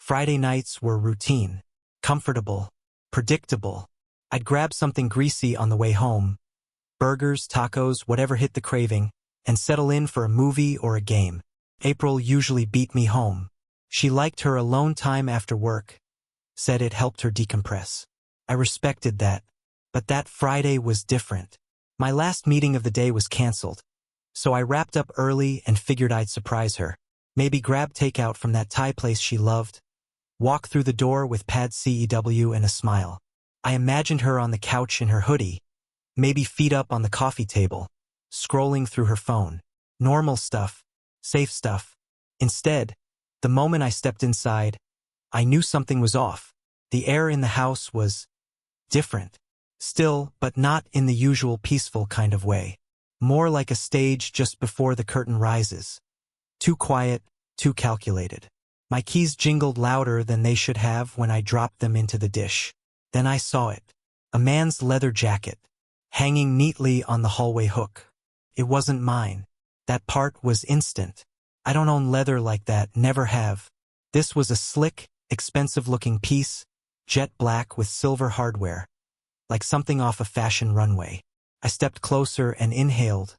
Friday nights were routine, comfortable, predictable. I'd grab something greasy on the way home, burgers, tacos, whatever hit the craving, and settle in for a movie or a game. April usually beat me home. She liked her alone time after work, said it helped her decompress. I respected that, but that Friday was different. My last meeting of the day was canceled, so I wrapped up early and figured I'd surprise her. Maybe grab takeout from that Thai place she loved, walk through the door with pad CEW and a smile. I imagined her on the couch in her hoodie, maybe feet up on the coffee table, scrolling through her phone. Normal stuff, safe stuff. Instead, the moment I stepped inside, I knew something was off. The air in the house was different. Still, but not in the usual peaceful kind of way. More like a stage just before the curtain rises. Too quiet, too calculated. My keys jingled louder than they should have when I dropped them into the dish. Then I saw it. A man's leather jacket, hanging neatly on the hallway hook. It wasn't mine. That part was instant. I don't own leather like that, never have. This was a slick, expensive-looking piece, jet black with silver hardware, like something off a fashion runway. I stepped closer and inhaled.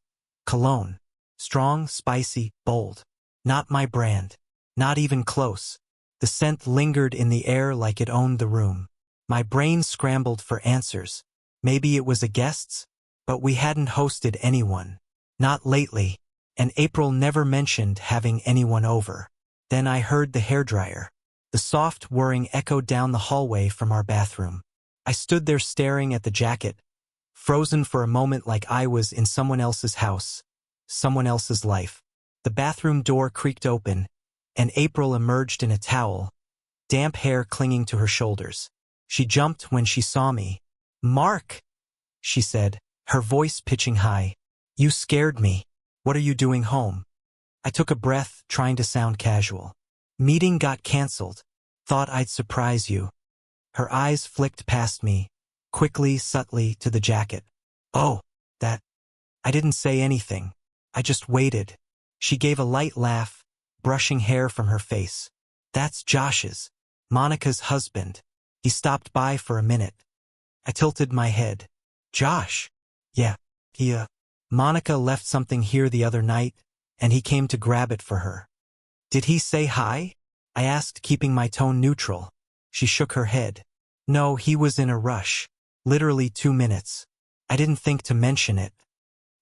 Cologne. Strong, spicy, bold. Not my brand. Not even close. The scent lingered in the air like it owned the room. My brain scrambled for answers. Maybe it was a guest's, but we hadn't hosted anyone. Not lately, and April never mentioned having anyone over. Then I heard the hairdryer. The soft whirring echoed down the hallway from our bathroom. I stood there staring at the jacket, frozen for a moment like I was in someone else's house, someone else's life. The bathroom door creaked open, and April emerged in a towel, damp hair clinging to her shoulders. She jumped when she saw me. "Mark," she said, her voice pitching high. "You scared me. What are you doing home?" I took a breath, trying to sound casual. "Meeting got canceled. Thought I'd surprise you." Her eyes flicked past me, quickly, subtly, to the jacket. "Oh, that." I didn't say anything. I just waited. She gave a light laugh, brushing hair from her face. "That's Josh's, Monica's husband. He stopped by for a minute." I tilted my head. "Josh?" "Yeah, he, Monica left something here the other night, and he came to grab it for her." "Did he say hi?" I asked, keeping my tone neutral. She shook her head. "No, he was in a rush. Literally 2 minutes. I didn't think to mention it."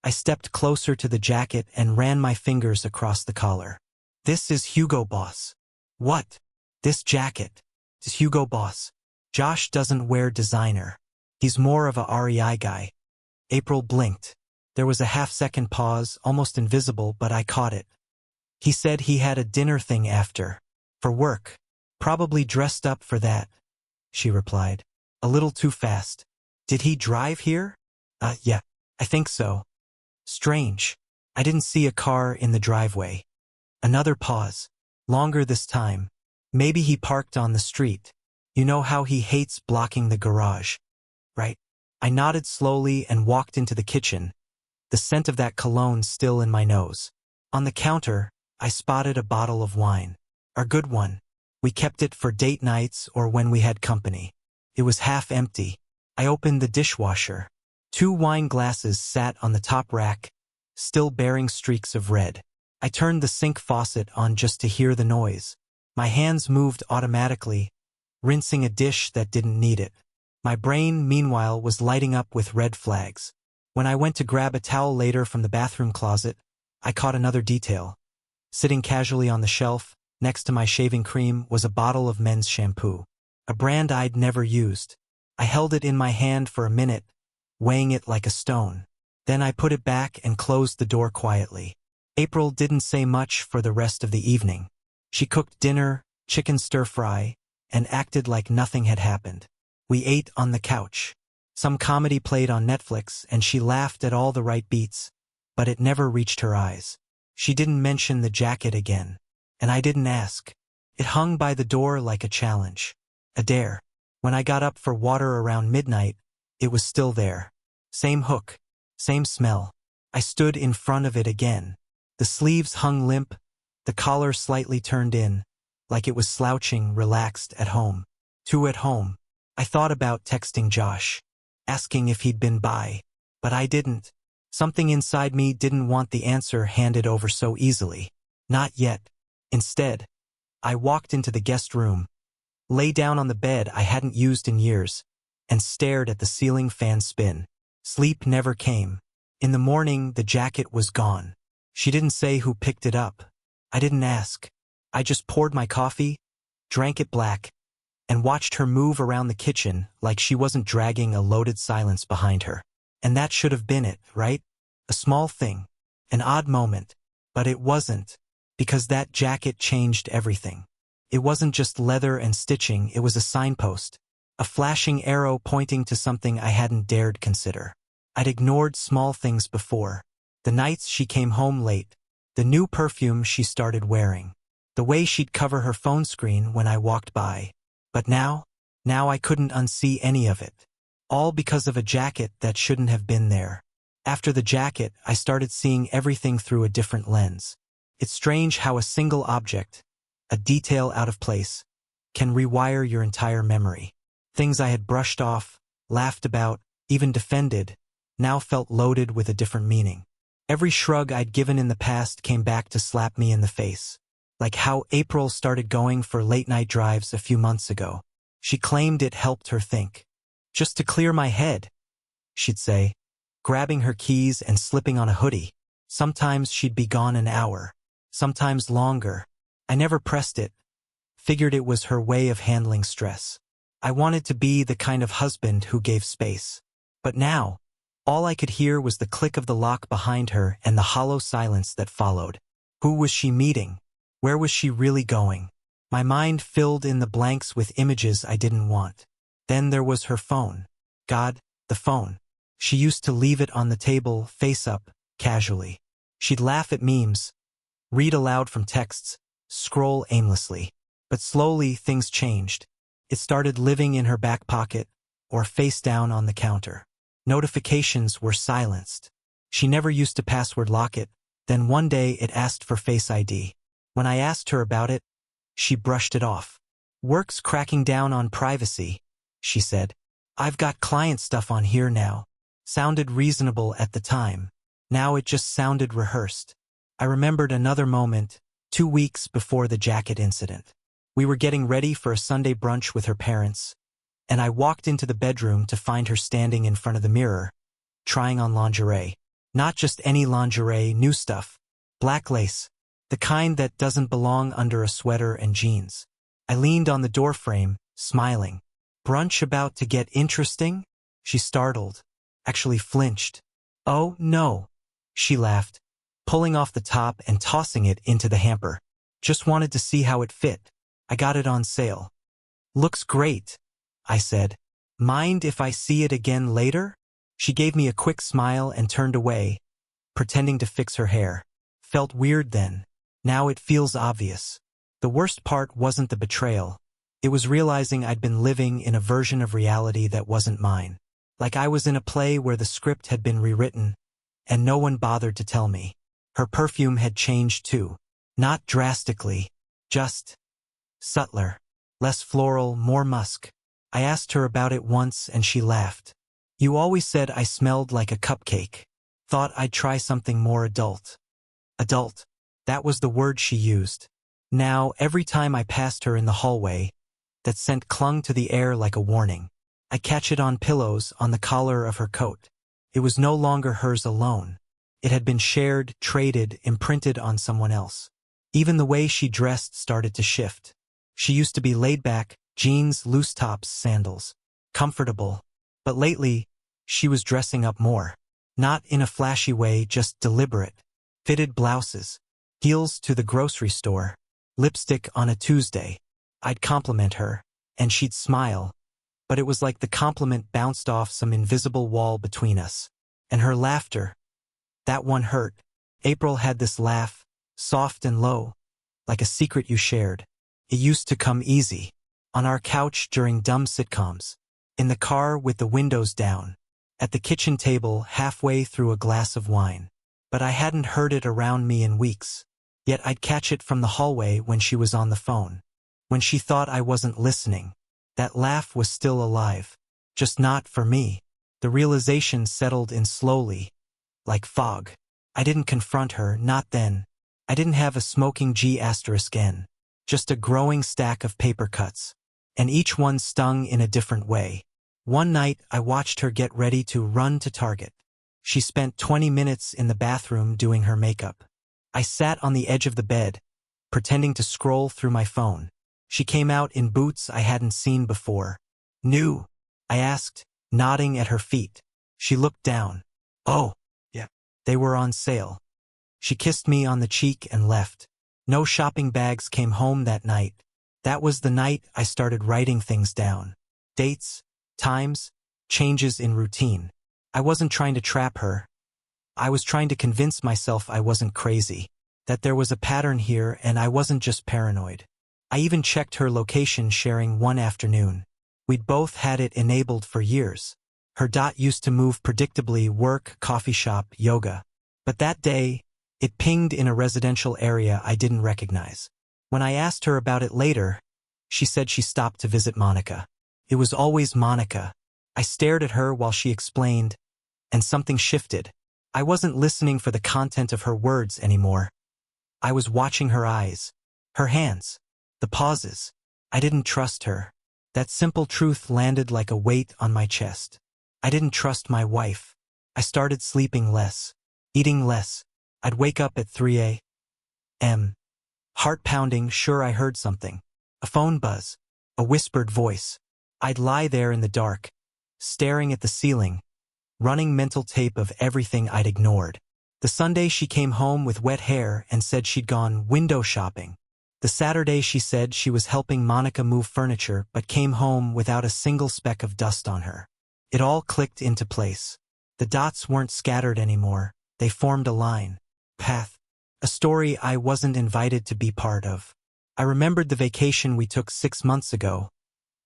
I stepped closer to the jacket and ran my fingers across the collar. "This is Hugo Boss." "What?" "This jacket is Hugo Boss. Josh doesn't wear designer. He's more of a REI guy." April blinked. There was a half-second pause, almost invisible, but I caught it. "He said he had a dinner thing after. For work. Probably dressed up for that," she replied. "A little too fast." "Did he drive here?" Yeah, I think so." "Strange. I didn't see a car in the driveway." Another pause. Longer this time. "Maybe he parked on the street. You know how he hates blocking the garage, right?" I nodded slowly and walked into the kitchen, the scent of that cologne still in my nose. On the counter, I spotted a bottle of wine. Our good one. We kept it for date nights or when we had company. It was half empty. I opened the dishwasher. 2 wine glasses sat on the top rack, still bearing streaks of red. I turned the sink faucet on just to hear the noise. My hands moved automatically, rinsing a dish that didn't need it. My brain, meanwhile, was lighting up with red flags. When I went to grab a towel later from the bathroom closet, I caught another detail. Sitting casually on the shelf, next to my shaving cream, was a bottle of men's shampoo. A brand I'd never used. I held it in my hand for a minute, weighing it like a stone. Then I put it back and closed the door quietly. April didn't say much for the rest of the evening. She cooked dinner, chicken stir-fry, and acted like nothing had happened. We ate on the couch. Some comedy played on Netflix, and she laughed at all the right beats, but it never reached her eyes. She didn't mention the jacket again, and I didn't ask. It hung by the door like a challenge. A dare. When I got up for water around midnight, it was still there. Same hook. Same smell. I stood in front of it again. The sleeves hung limp, the collar slightly turned in, like it was slouching, relaxed at home. At home. I thought about texting Josh, asking if he'd been by, but I didn't. Something inside me didn't want the answer handed over so easily. Not yet. Instead, I walked into the guest room, lay down on the bed I hadn't used in years, and stared at the ceiling fan spin. Sleep never came. In the morning, the jacket was gone. She didn't say who picked it up. I didn't ask. I just poured my coffee, drank it black, and watched her move around the kitchen like she wasn't dragging a loaded silence behind her. And that should have been it, right? A small thing. An odd moment. But it wasn't, because that jacket changed everything. It wasn't just leather and stitching, it was a signpost. A flashing arrow pointing to something I hadn't dared consider. I'd ignored small things before. The nights she came home late. The new perfume she started wearing. The way she'd cover her phone screen when I walked by. But now I couldn't unsee any of it. All because of a jacket that shouldn't have been there. After the jacket, I started seeing everything through a different lens. It's strange how a single object, a detail out of place, can rewire your entire memory. Things I had brushed off, laughed about, even defended, now felt loaded with a different meaning. Every shrug I'd given in the past came back to slap me in the face. Like how April started going for late-night drives a few months ago. She claimed it helped her think. Just to clear my head, she'd say, grabbing her keys and slipping on a hoodie. Sometimes she'd be gone an hour, sometimes longer. I never pressed it, figured it was her way of handling stress. I wanted to be the kind of husband who gave space. But now, all I could hear was the click of the lock behind her and the hollow silence that followed. Who was she meeting? Where was she really going? My mind filled in the blanks with images I didn't want. Then there was her phone. God, the phone. She used to leave it on the table, face up, casually. She'd laugh at memes, read aloud from texts, scroll aimlessly. But slowly things changed. It started living in her back pocket, or face down on the counter. Notifications were silenced. She never used to password lock it. Then one day it asked for Face ID. When I asked her about it, she brushed it off. Work's cracking down on privacy, she said. I've got client stuff on here now. Sounded reasonable at the time. Now it just sounded rehearsed. I remembered another moment, 2 weeks before the jacket incident. We were getting ready for a Sunday brunch with her parents, and I walked into the bedroom to find her standing in front of the mirror, trying on lingerie. Not just any lingerie, new stuff. Black lace. The kind that doesn't belong under a sweater and jeans. I leaned on the doorframe, smiling. Brunch about to get interesting? She startled, actually flinched. Oh, no, she laughed, pulling off the top and tossing it into the hamper. Just wanted to see how it fit. I got it on sale. Looks great, I said. Mind if I see it again later? She gave me a quick smile and turned away, pretending to fix her hair. Felt weird then. Now it feels obvious. The worst part wasn't the betrayal. It was realizing I'd been living in a version of reality that wasn't mine. Like I was in a play where the script had been rewritten, and no one bothered to tell me. Her perfume had changed too. Not drastically, just subtler. Less floral, more musk. I asked her about it once and she laughed. You always said I smelled like a cupcake. Thought I'd try something more adult. Adult. That was the word she used. Now, every time I passed her in the hallway, that scent clung to the air like a warning. I'd catch it on pillows, on the collar of her coat. It was no longer hers alone. It had been shared, traded, imprinted on someone else. Even the way she dressed started to shift. She used to be laid back, jeans, loose tops, sandals. Comfortable. But lately, she was dressing up more. Not in a flashy way, just deliberate. Fitted blouses. Heels to the grocery store. Lipstick on a Tuesday. I'd compliment her, and she'd smile. But it was like the compliment bounced off some invisible wall between us. And her laughter. That one hurt. April had this laugh, soft and low, like a secret you shared. It used to come easy. On our couch during dumb sitcoms. In the car with the windows down. At the kitchen table halfway through a glass of wine. But I hadn't heard it around me in weeks. Yet I'd catch it from the hallway when she was on the phone. when she thought I wasn't listening. That laugh was still alive. Just not for me. The realization settled in slowly, like fog. I didn't confront her, not then. I didn't have a smoking G*N. Just a growing stack of paper cuts. And each one stung in a different way. One night, I watched her get ready to run to Target. She spent 20 minutes in the bathroom doing her makeup. I sat on the edge of the bed, pretending to scroll through my phone. She came out in boots I hadn't seen before. New? I asked, nodding at her feet. She looked down. Oh, yeah. They were on sale. She kissed me on the cheek and left. No shopping bags came home that night. That was the night I started writing things down. Dates, times, changes in routine. I wasn't trying to trap her. I was trying to convince myself I wasn't crazy, that there was a pattern here and I wasn't just paranoid. I even checked her location sharing one afternoon. We'd both had it enabled for years. Her dot used to move predictably: work, coffee shop, yoga. But that day, it pinged in a residential area I didn't recognize. When I asked her about it later, she said she stopped to visit Monica. It was always Monica. I stared at her while she explained, and something shifted. I wasn't listening for the content of her words anymore. I was watching her eyes, her hands, the pauses. I didn't trust her. That simple truth landed like a weight on my chest. I didn't trust my wife. I started sleeping less, eating less. I'd wake up at 3 a.m. Heart pounding, sure I heard something. A phone buzz, a whispered voice. I'd lie there in the dark, staring at the ceiling, running mental tape of everything I'd ignored. The Sunday she came home with wet hair and said she'd gone window shopping. The Saturday she said she was helping Monica move furniture but came home without a single speck of dust on her. It all clicked into place. The dots weren't scattered anymore. They formed a line. Path. A story I wasn't invited to be part of. I remembered the vacation we took 6 months ago,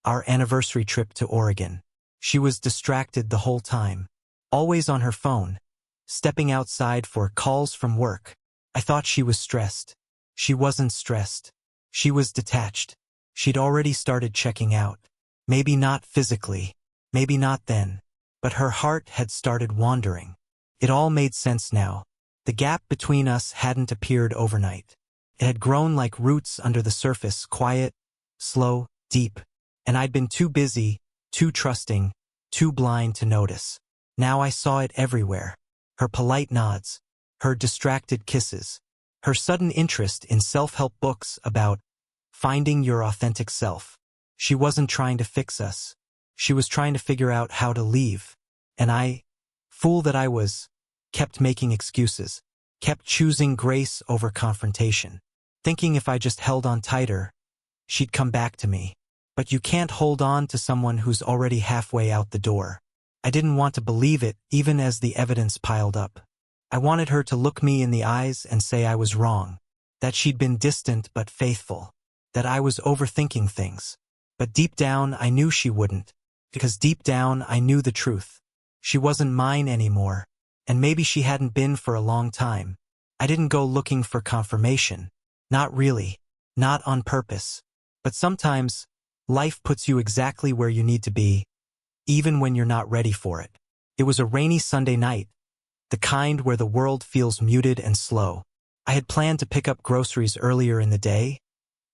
our anniversary trip to Oregon. She was distracted the whole time, always on her phone, stepping outside for calls from work. I thought she was stressed. She wasn't stressed. She was detached. She'd already started checking out. Maybe not physically, maybe not then, but her heart had started wandering. It all made sense now. The gap between us hadn't appeared overnight. It had grown like roots under the surface, quiet, slow, deep, and I'd been too busy, too trusting, too blind to notice. Now I saw it everywhere. Her polite nods, her distracted kisses, her sudden interest in self-help books about finding your authentic self. She wasn't trying to fix us. She was trying to figure out how to leave. And I, fool that I was, kept making excuses, kept choosing grace over confrontation, thinking if I just held on tighter, she'd come back to me. But you can't hold on to someone who's already halfway out the door. I didn't want to believe it, even as the evidence piled up. I wanted her to look me in the eyes and say I was wrong, that she'd been distant but faithful, that I was overthinking things. But deep down, I knew she wouldn't, because deep down, I knew the truth. She wasn't mine anymore, and maybe she hadn't been for a long time. I didn't go looking for confirmation. Not really. Not on purpose. But sometimes, life puts you exactly where you need to be, even when you're not ready for it. It was a rainy Sunday night, the kind where the world feels muted and slow. I had planned to pick up groceries earlier in the day,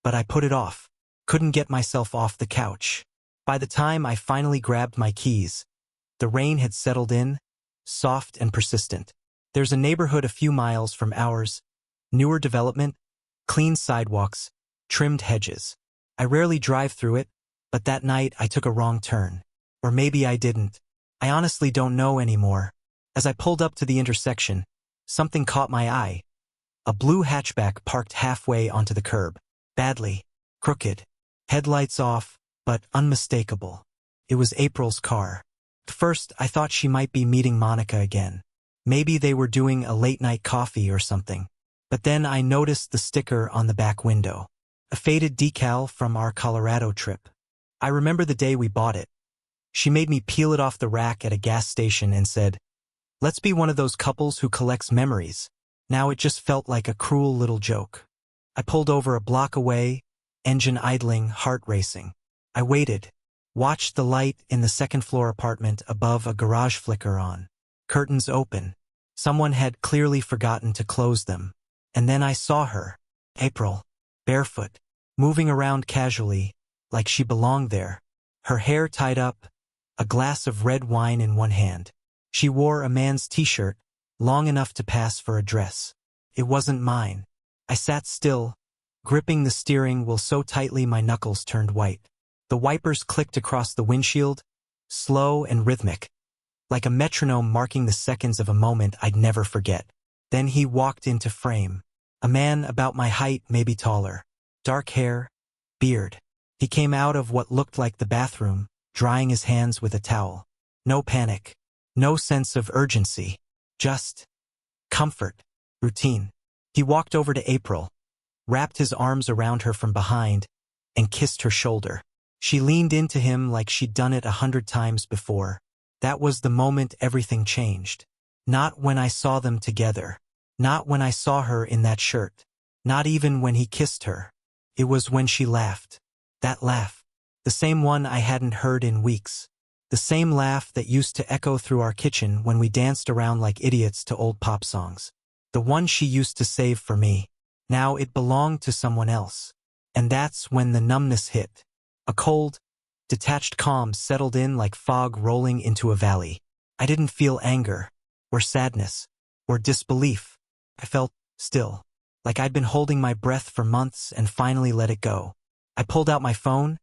but I put it off. Couldn't get myself off the couch. By the time I finally grabbed my keys, the rain had settled in, soft and persistent. There's a neighborhood a few miles from ours, newer development, clean sidewalks, trimmed hedges. I rarely drive through it, but that night I took a wrong turn. Or maybe I didn't. I honestly don't know anymore. As I pulled up to the intersection, something caught my eye. A blue hatchback parked halfway onto the curb. Badly, crooked, headlights off, but unmistakable. It was April's car. At first, I thought she might be meeting Monica again. Maybe they were doing a late-night coffee or something. But then I noticed the sticker on the back window. A faded decal from our Colorado trip. I remember the day we bought it. She made me peel it off the rack at a gas station and said, "Let's be one of those couples who collects memories." Now it just felt like a cruel little joke. I pulled over a block away, engine idling, heart racing. I waited, watched the light in the second-floor apartment above a garage flicker on. Curtains open. Someone had clearly forgotten to close them. And then I saw her, April, barefoot, moving around casually, like she belonged there. Her hair tied up, a glass of red wine in one hand. She wore a man's t-shirt, long enough to pass for a dress. It wasn't mine. I sat still, gripping the steering wheel so tightly my knuckles turned white. The wipers clicked across the windshield, slow and rhythmic, like a metronome marking the seconds of a moment I'd never forget. Then he walked into frame. A man about my height, maybe taller. Dark hair, beard. He came out of what looked like the bathroom, drying his hands with a towel. No panic. No sense of urgency. Just comfort. Routine. He walked over to April, wrapped his arms around her from behind, and kissed her shoulder. She leaned into him like she'd done it 100 times before. That was the moment everything changed. Not when I saw them together. Not when I saw her in that shirt. Not even when he kissed her. It was when she laughed. That laugh. The same one I hadn't heard in weeks. The same laugh that used to echo through our kitchen when we danced around like idiots to old pop songs. The one she used to save for me. Now it belonged to someone else. And that's when the numbness hit. A cold, detached calm settled in like fog rolling into a valley. I didn't feel anger, or sadness, or disbelief. I felt still, like I'd been holding my breath for months and finally let it go. I pulled out my phone,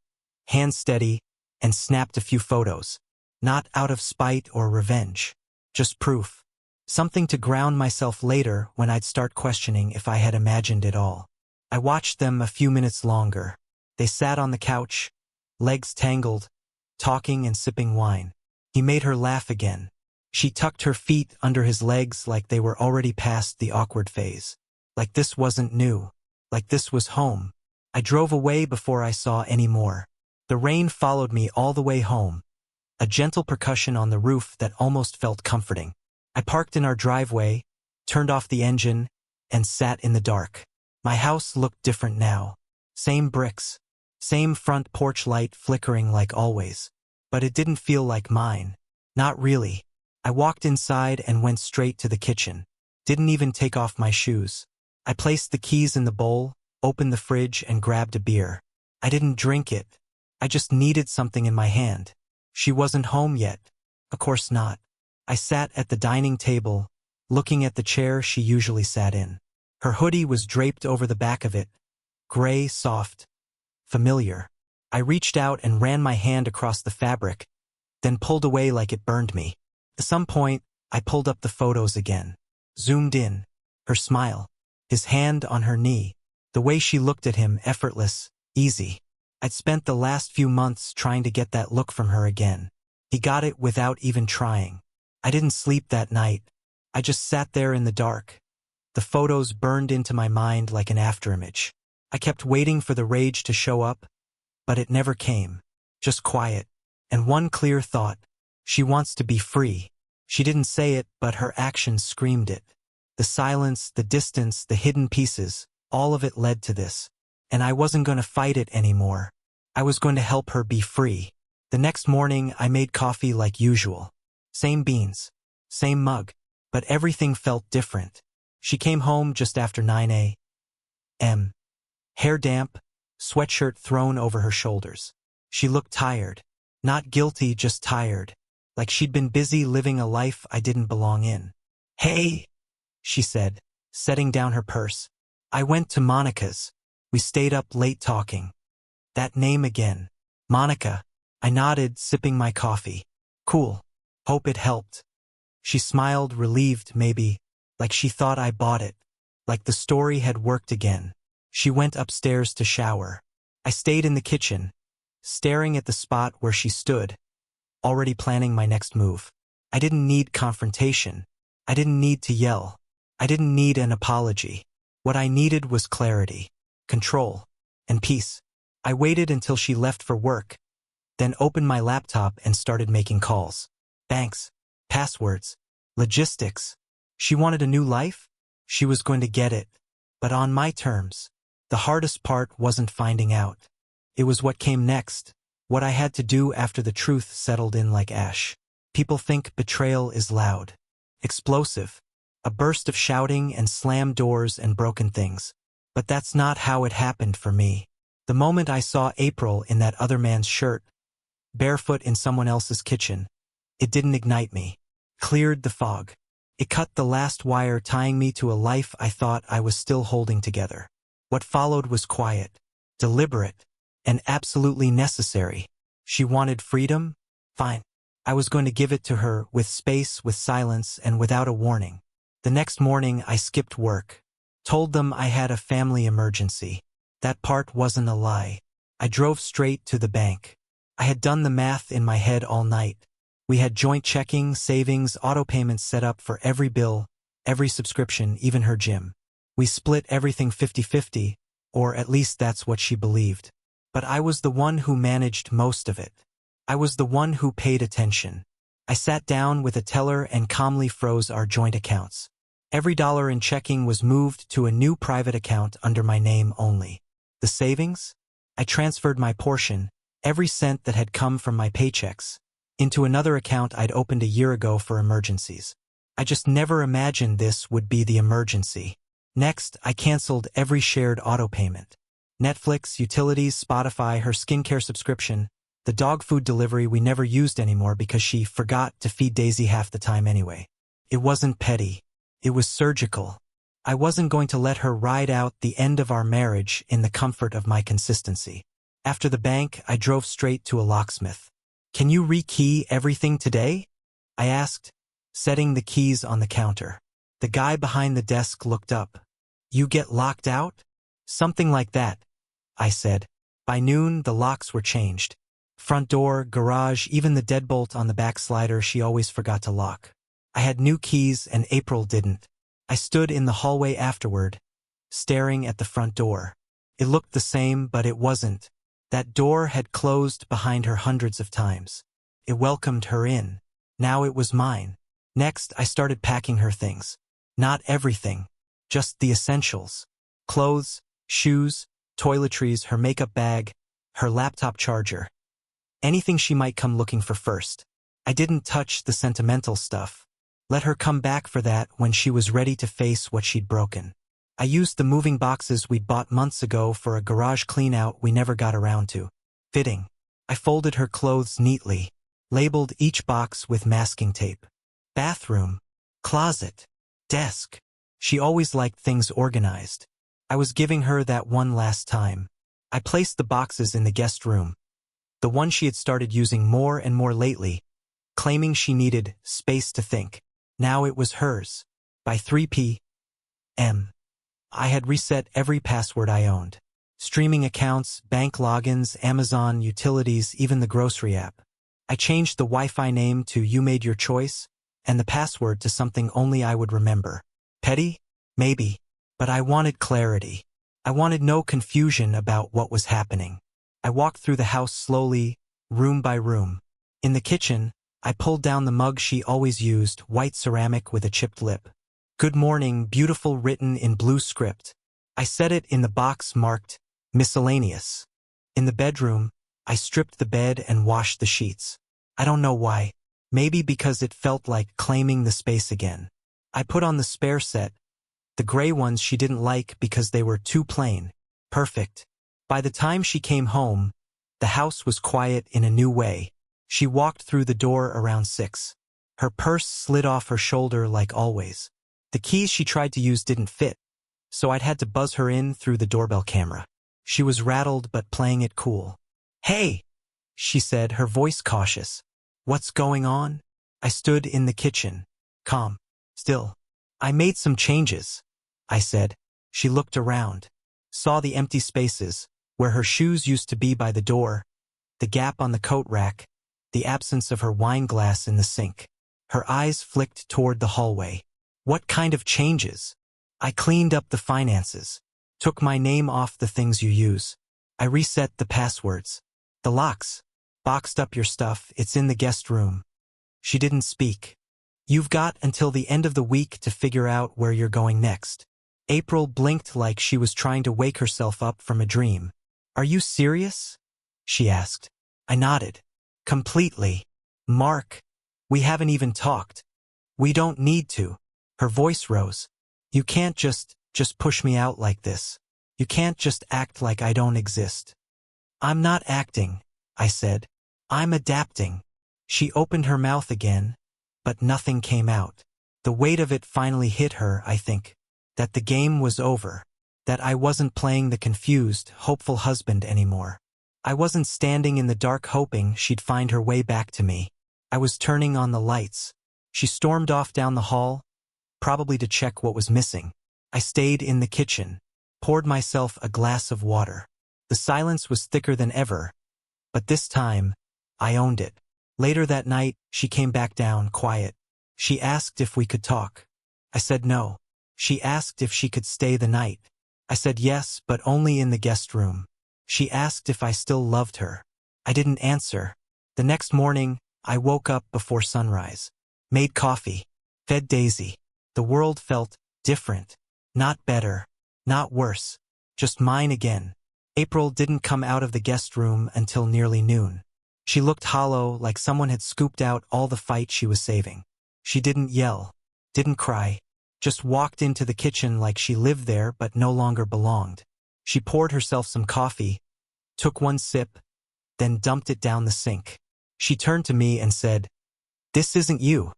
hands steady, and snapped a few photos. Not out of spite or revenge. Just proof. Something to ground myself later when I'd start questioning if I had imagined it all. I watched them a few minutes longer. They sat on the couch, legs tangled, talking and sipping wine. He made her laugh again. She tucked her feet under his legs like they were already past the awkward phase. Like this wasn't new. Like this was home. I drove away before I saw any more. The rain followed me all the way home. A gentle percussion on the roof that almost felt comforting. I parked in our driveway, turned off the engine, and sat in the dark. My house looked different now. Same bricks. Same front porch light flickering like always. But it didn't feel like mine. Not really. I walked inside and went straight to the kitchen. Didn't even take off my shoes. I placed the keys in the bowl, opened the fridge, and grabbed a beer. I didn't drink it. I just needed something in my hand. She wasn't home yet. Of course not. I sat at the dining table, looking at the chair she usually sat in. Her hoodie was draped over the back of it. Gray, soft, familiar. I reached out and ran my hand across the fabric, then pulled away like it burned me. At some point, I pulled up the photos again. Zoomed in. Her smile. His hand on her knee. The way she looked at him, effortless, easy. I'd spent the last few months trying to get that look from her again. He got it without even trying. I didn't sleep that night. I just sat there in the dark. The photos burned into my mind like an afterimage. I kept waiting for the rage to show up, but it never came. Just quiet. And one clear thought. She wants to be free. She didn't say it, but her actions screamed it. The silence, the distance, the hidden pieces, all of it led to this. And I wasn't going to fight it anymore. I was going to help her be free. The next morning, I made coffee like usual. Same beans, same mug, but everything felt different. She came home just after 9 a.m. Hair damp, sweatshirt thrown over her shoulders. She looked tired. Not guilty, just tired. Like she'd been busy living a life I didn't belong in. "Hey," she said, setting down her purse. "I went to Monica's. We stayed up late talking." That name again. Monica. I nodded, sipping my coffee. "Cool. Hope it helped." She smiled, relieved maybe, like she thought I bought it. Like the story had worked again. She went upstairs to shower. I stayed in the kitchen, staring at the spot where she stood, already planning my next move. I didn't need confrontation. I didn't need to yell. I didn't need an apology. What I needed was clarity, control, and peace. I waited until she left for work, then opened my laptop and started making calls. Banks, passwords, logistics. She wanted a new life? She was going to get it, but on my terms. The hardest part wasn't finding out. It was what came next, what I had to do after the truth settled in like ash. People think betrayal is loud, explosive, a burst of shouting and slammed doors and broken things. But that's not how it happened for me. The moment I saw April in that other man's shirt, barefoot in someone else's kitchen, it didn't ignite me. Cleared the fog. It cut the last wire tying me to a life I thought I was still holding together. What followed was quiet, deliberate, and absolutely necessary. She wanted freedom? Fine. I was going to give it to her, with space, with silence, and without a warning. The next morning I skipped work. Told them I had a family emergency. That part wasn't a lie. I drove straight to the bank. I had done the math in my head all night. We had joint checking, savings, auto payments set up for every bill, every subscription, even her gym. We split everything 50-50, or at least that's what she believed. But I was the one who managed most of it. I was the one who paid attention. I sat down with a teller and calmly froze our joint accounts. Every dollar in checking was moved to a new private account under my name only. The savings? I transferred my portion, every cent that had come from my paychecks, into another account I'd opened a year ago for emergencies. I just never imagined this would be the emergency. Next, I canceled every shared auto payment. Netflix, utilities, Spotify, her skincare subscription, the dog food delivery we never used anymore because she forgot to feed Daisy half the time anyway. It wasn't petty. It was surgical. I wasn't going to let her ride out the end of our marriage in the comfort of my consistency. After the bank, I drove straight to a locksmith. "Can you rekey everything today?" I asked, setting the keys on the counter. The guy behind the desk looked up. "You get locked out?" "Something like that," I said. By noon, the locks were changed. Front door, garage, even the deadbolt on the back slider she always forgot to lock. I had new keys and April didn't. I stood in the hallway afterward, staring at the front door. It looked the same, but it wasn't. That door had closed behind her hundreds of times. It welcomed her in. Now it was mine. Next, I started packing her things. Not everything, just the essentials. Clothes, shoes, toiletries, her makeup bag, her laptop charger. Anything she might come looking for first. I didn't touch the sentimental stuff. Let her come back for that when she was ready to face what she'd broken. I used the moving boxes we'd bought months ago for a garage clean-out we never got around to. Fitting. I folded her clothes neatly, labeled each box with masking tape. Bathroom, closet, desk. She always liked things organized. I was giving her that one last time. I placed the boxes in the guest room, the one she had started using more and more lately, claiming she needed space to think. Now it was hers. By 3 p.m. I had reset every password I owned. Streaming accounts, bank logins, Amazon, utilities, even the grocery app. I changed the Wi-Fi name to "You Made Your Choice" and the password to something only I would remember. Petty? Maybe. But I wanted clarity. I wanted no confusion about what was happening. I walked through the house slowly, room by room. In the kitchen, I pulled down the mug she always used, white ceramic with a chipped lip. "Good morning, beautiful," written in blue script. I set it in the box marked miscellaneous. In the bedroom, I stripped the bed and washed the sheets. I don't know why. Maybe because it felt like claiming the space again. I put on the spare set, the gray ones she didn't like because they were too plain. Perfect. By the time she came home, the house was quiet in a new way. She walked through the door around 6. Her purse slid off her shoulder like always. The keys she tried to use didn't fit, so I'd had to buzz her in through the doorbell camera. She was rattled but playing it cool. "Hey," she said, her voice cautious. "What's going on?" I stood in the kitchen, calm, still. "I made some changes," I said. She looked around, saw the empty spaces, where her shoes used to be by the door, the gap on the coat rack, the absence of her wine glass in the sink. Her eyes flicked toward the hallway. "What kind of changes?" "I cleaned up the finances. Took my name off the things you use. I reset the passwords. The locks. Boxed up your stuff, it's in the guest room." She didn't speak. "You've got until the end of the week to figure out where you're going next." April blinked like she was trying to wake herself up from a dream. "Are you serious?" she asked. I nodded. "Completely. Mark, we haven't even talked. We don't need to." Her voice rose. "You can't just push me out like this. You can't just act like I don't exist." "I'm not acting," I said. "I'm adapting." She opened her mouth again, but nothing came out. The weight of it finally hit her, I think. That the game was over. That I wasn't playing the confused, hopeful husband anymore. I wasn't standing in the dark hoping she'd find her way back to me. I was turning on the lights. She stormed off down the hall, probably to check what was missing. I stayed in the kitchen, poured myself a glass of water. The silence was thicker than ever, but this time, I owned it. Later that night, she came back down, quiet. She asked if we could talk. I said no. She asked if she could stay the night. I said yes, but only in the guest room. She asked if I still loved her. I didn't answer. The next morning, I woke up before sunrise. Made coffee. Fed Daisy. The world felt different. Not better. Not worse. Just mine again. April didn't come out of the guest room until nearly noon. She looked hollow, like someone had scooped out all the fight she was saving. She didn't yell. Didn't cry. Just walked into the kitchen like she lived there but no longer belonged. She poured herself some coffee, took one sip, then dumped it down the sink. She turned to me and said, "This isn't you."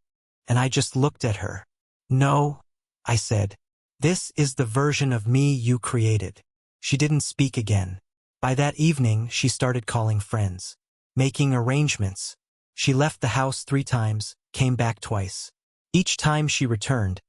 And I just looked at her. "No," I said. "This is the version of me you created." She didn't speak again. By that evening, she started calling friends, making arrangements. She left the house 3 times, came back twice. Each time she returned,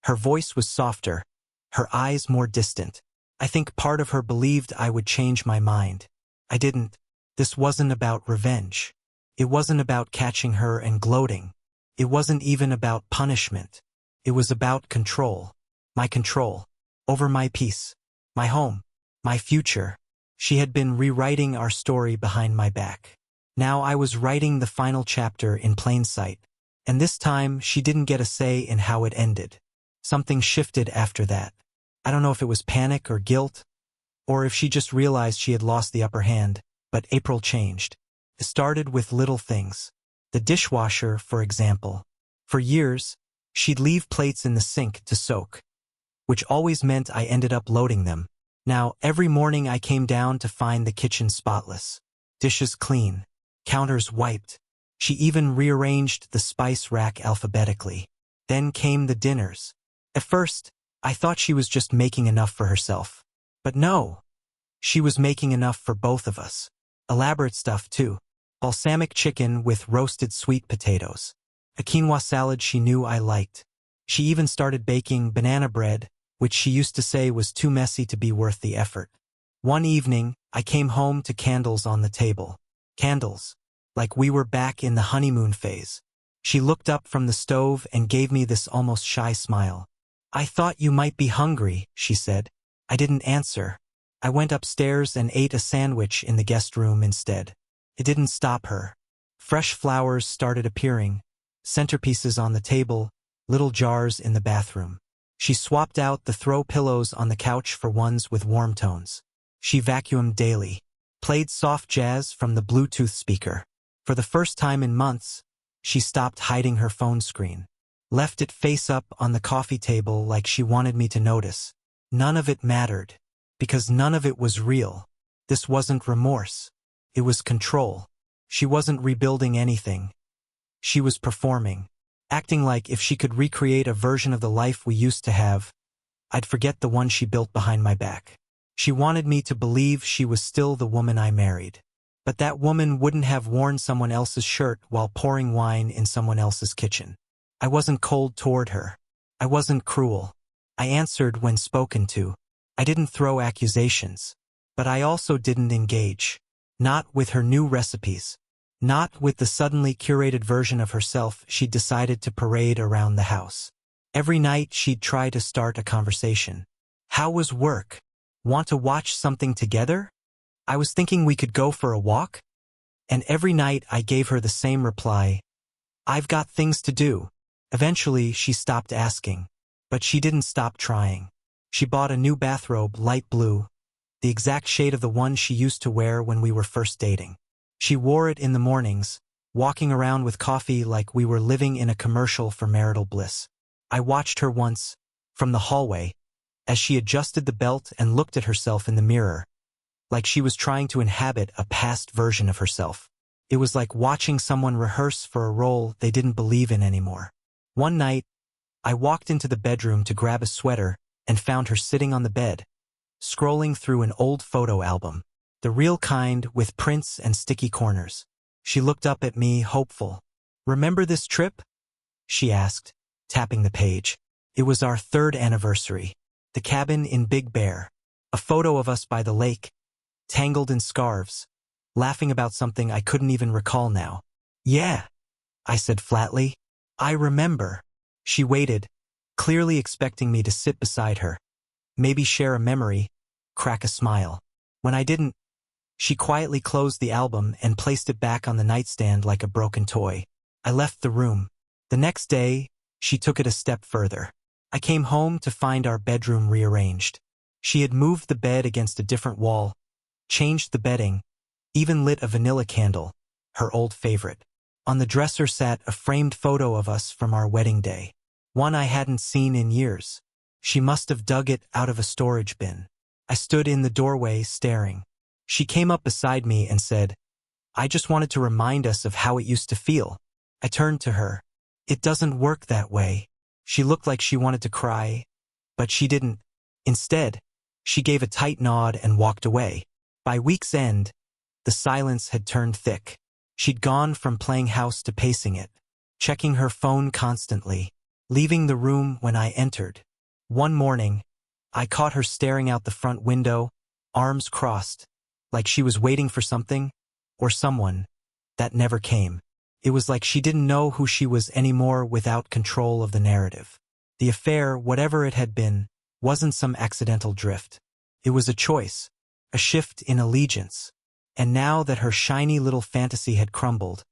her voice was softer, her eyes more distant. I think part of her believed I would change my mind. I didn't. This wasn't about revenge. It wasn't about catching her and gloating. It wasn't even about punishment. It was about control. My control. Over my peace. My home. My future. She had been rewriting our story behind my back. Now I was writing the final chapter in plain sight. And this time, she didn't get a say in how it ended. Something shifted after that. I don't know if it was panic or guilt, or if she just realized she had lost the upper hand, but April changed. It started with little things. The dishwasher, for example. For years, she'd leave plates in the sink to soak, which always meant I ended up loading them. Now, every morning I came down to find the kitchen spotless. Dishes clean. Counters wiped. She even rearranged the spice rack alphabetically. Then came the dinners. At first, I thought she was just making enough for herself. But no. She was making enough for both of us. Elaborate stuff, too. Balsamic chicken with roasted sweet potatoes. A quinoa salad she knew I liked. She even started baking banana bread, which she used to say was too messy to be worth the effort. One evening, I came home to candles on the table. Candles. Like we were back in the honeymoon phase. She looked up from the stove and gave me this almost shy smile. "I thought you might be hungry," she said. I didn't answer. I went upstairs and ate a sandwich in the guest room instead. It didn't stop her. Fresh flowers started appearing, centerpieces on the table, little jars in the bathroom. She swapped out the throw pillows on the couch for ones with warm tones. She vacuumed daily, played soft jazz from the Bluetooth speaker. For the first time in months, she stopped hiding her phone screen. Left it face up on the coffee table like she wanted me to notice. None of it mattered, because none of it was real. This wasn't remorse. It was control. She wasn't rebuilding anything. She was performing, acting like if she could recreate a version of the life we used to have, I'd forget the one she built behind my back. She wanted me to believe she was still the woman I married. But that woman wouldn't have worn someone else's shirt while pouring wine in someone else's kitchen. I wasn't cold toward her. I wasn't cruel. I answered when spoken to. I didn't throw accusations. But I also didn't engage. Not with her new recipes. Not with the suddenly curated version of herself she'd decided to parade around the house. Every night she'd try to start a conversation. "How was work? Want to watch something together? I was thinking we could go for a walk?" And every night I gave her the same reply. "I've got things to do." Eventually she stopped asking. But she didn't stop trying. She bought a new bathrobe, light blue, the exact shade of the one she used to wear when we were first dating. She wore it in the mornings, walking around with coffee like we were living in a commercial for marital bliss. I watched her once, from the hallway, as she adjusted the belt and looked at herself in the mirror, like she was trying to inhabit a past version of herself. It was like watching someone rehearse for a role they didn't believe in anymore. One night, I walked into the bedroom to grab a sweater and found her sitting on the bed, scrolling through an old photo album, the real kind with prints and sticky corners. She looked up at me, hopeful. "Remember this trip?" she asked, tapping the page. It was our 3rd anniversary. The cabin in Big Bear. A photo of us by the lake, tangled in scarves, laughing about something I couldn't even recall now. "Yeah," I said flatly. "I remember." She waited, clearly expecting me to sit beside her, maybe share a memory, crack a smile. When I didn't, she quietly closed the album and placed it back on the nightstand like a broken toy. I left the room. The next day, she took it a step further. I came home to find our bedroom rearranged. She had moved the bed against a different wall, changed the bedding, even lit a vanilla candle, her old favorite. On the dresser sat a framed photo of us from our wedding day, one I hadn't seen in years. She must have dug it out of a storage bin. I stood in the doorway staring. She came up beside me and said, "I just wanted to remind us of how it used to feel." I turned to her. "It doesn't work that way." She looked like she wanted to cry, but she didn't. Instead, she gave a tight nod and walked away. By week's end, the silence had turned thick. She'd gone from playing house to pacing it, checking her phone constantly, leaving the room when I entered. One morning, I caught her staring out the front window, arms crossed, like she was waiting for something, or someone, that never came. It was like she didn't know who she was anymore without control of the narrative. The affair, whatever it had been, wasn't some accidental drift. It was a choice, a shift in allegiance. And now that her shiny little fantasy had crumbled,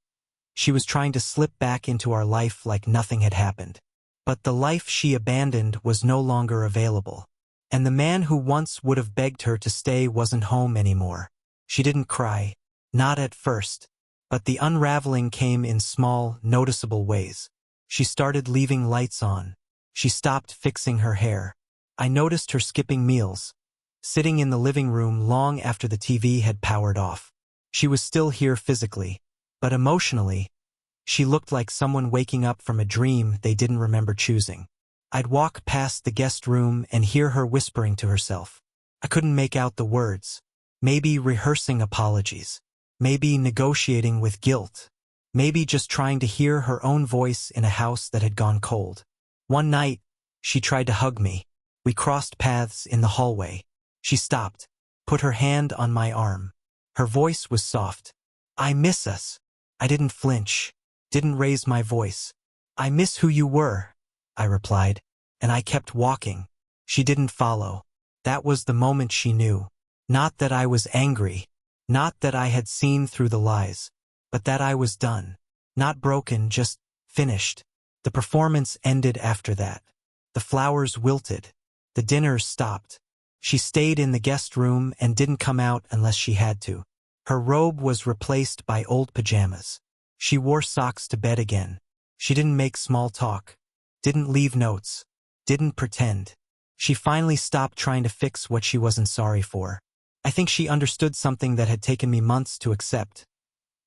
she was trying to slip back into our life like nothing had happened. But the life she abandoned was no longer available. And the man who once would have begged her to stay wasn't home anymore. She didn't cry, not at first. But the unraveling came in small, noticeable ways. She started leaving lights on. She stopped fixing her hair. I noticed her skipping meals, sitting in the living room long after the TV had powered off. She was still here physically, but emotionally, she looked like someone waking up from a dream they didn't remember choosing. I'd walk past the guest room and hear her whispering to herself. I couldn't make out the words. Maybe rehearsing apologies. Maybe negotiating with guilt. Maybe just trying to hear her own voice in a house that had gone cold. One night, she tried to hug me. We crossed paths in the hallway. She stopped, put her hand on my arm. Her voice was soft. "I miss us." I didn't flinch, didn't raise my voice. "I miss who you were," I replied, and I kept walking. She didn't follow. That was the moment she knew. Not that I was angry. Not that I had seen through the lies, but that I was done. Not broken, just finished. The performance ended after that. The flowers wilted. The dinner stopped. She stayed in the guest room and didn't come out unless she had to. Her robe was replaced by old pajamas. She wore socks to bed again. She didn't make small talk. Didn't leave notes. Didn't pretend. She finally stopped trying to fix what she wasn't sorry for. I think she understood something that had taken me months to accept.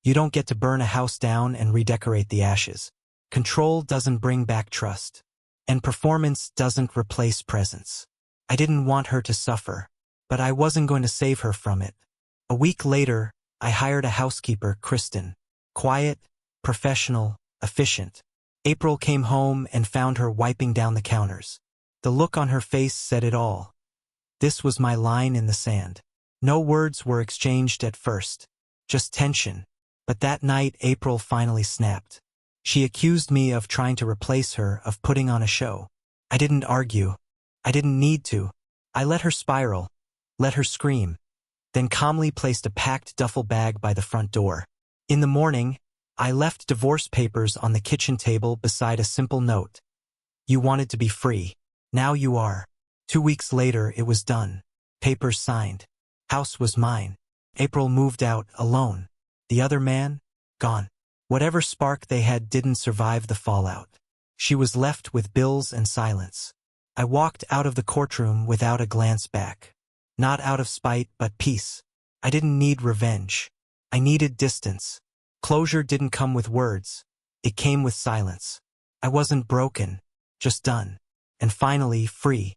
You don't get to burn a house down and redecorate the ashes. Control doesn't bring back trust. And performance doesn't replace presence. I didn't want her to suffer, but I wasn't going to save her from it. A week later, I hired a housekeeper, Kristen. Quiet, professional, efficient. April came home and found her wiping down the counters. The look on her face said it all. This was my line in the sand. No words were exchanged at first, just tension. But that night, April finally snapped. She accused me of trying to replace her, of putting on a show. I didn't argue. I didn't need to. I let her spiral, let her scream, then calmly placed a packed duffel bag by the front door. In the morning, I left divorce papers on the kitchen table beside a simple note. You wanted to be free. Now you are. 2 weeks later, it was done. Papers signed. House was mine. April moved out alone. The other man? Gone. Whatever spark they had didn't survive the fallout. She was left with bills and silence. I walked out of the courtroom without a glance back. Not out of spite, but peace. I didn't need revenge. I needed distance. Closure didn't come with words. It came with silence. I wasn't broken, just done. And finally, free.